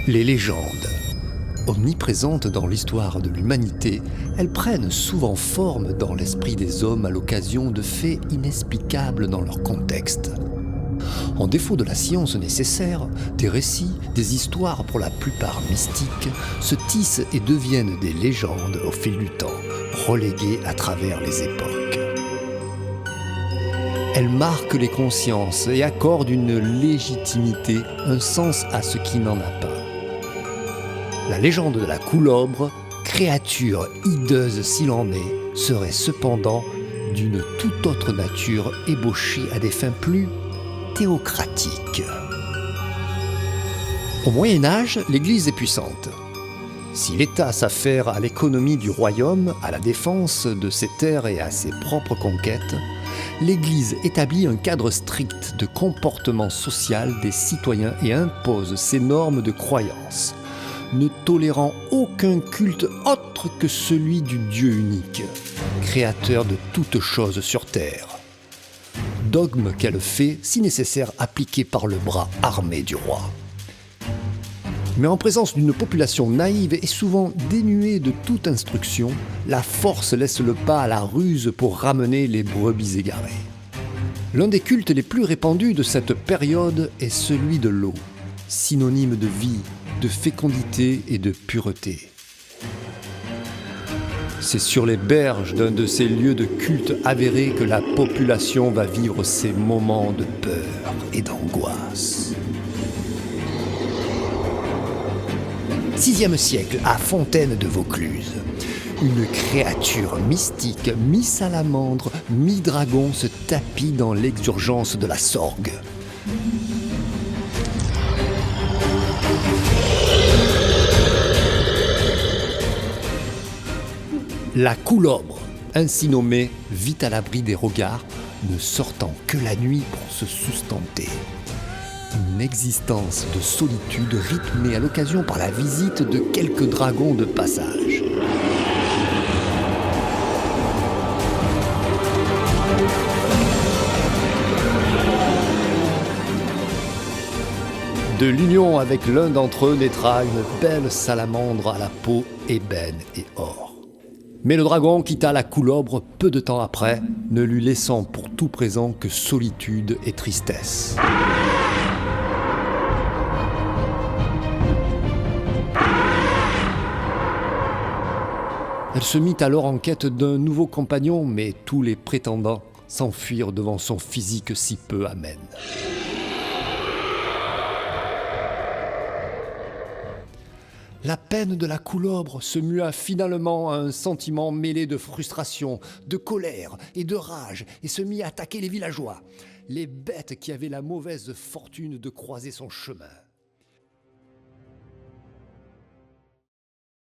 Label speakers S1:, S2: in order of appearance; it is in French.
S1: Les légendes. Omniprésentes dans l'histoire de l'humanité, elles prennent souvent forme dans l'esprit des hommes à l'occasion de faits inexplicables dans leur contexte. En défaut de la science nécessaire, des récits, des histoires pour la plupart mystiques, se tissent et deviennent des légendes au fil du temps, reléguées à travers les époques. Elles marquent les consciences et accordent une légitimité, un sens à ce qui n'en a pas. La légende de la coulobre, créature hideuse s'il en est, serait cependant d'une toute autre nature, ébauchée à des fins plus théocratiques. Au Moyen-Âge, l'Église est puissante. Si l'État s'affaire à l'économie du royaume, à la défense de ses terres et à ses propres conquêtes, l'Église établit un cadre strict de comportement social des citoyens et impose ses normes de croyance, ne tolérant aucun culte autre que celui du Dieu unique, créateur de toutes choses sur terre. Dogme qu'elle fait, si nécessaire, appliqué par le bras armé du roi. Mais en présence d'une population naïve et souvent dénuée de toute instruction, la force laisse le pas à la ruse pour ramener les brebis égarées. L'un des cultes les plus répandus de cette période est celui de l'eau, synonyme de vie, de fécondité et de pureté. C'est sur les berges d'un de ces lieux de culte avérés que la population va vivre ses moments de peur et d'angoisse. 6e siècle, à Fontaine de Vaucluse. Une créature mystique, mi-salamandre, mi-dragon se tapit dans l'exurgence de la Sorgue. La coulobre, ainsi nommée, vit à l'abri des regards, ne sortant que la nuit pour se sustenter. Une existence de solitude rythmée à l'occasion par la visite de quelques dragons de passage. De l'union avec l'un d'entre eux naîtra une belle salamandre à la peau ébène et or. Mais le dragon quitta la coulobre peu de temps après, ne lui laissant pour tout présent que solitude et tristesse. Elle se mit alors en quête d'un nouveau compagnon, mais tous les prétendants s'enfuirent devant son physique si peu amène. La peine de la coulobre se mua finalement à un sentiment mêlé de frustration, de colère et de rage et se mit à attaquer les villageois, les bêtes qui avaient la mauvaise fortune de croiser son chemin.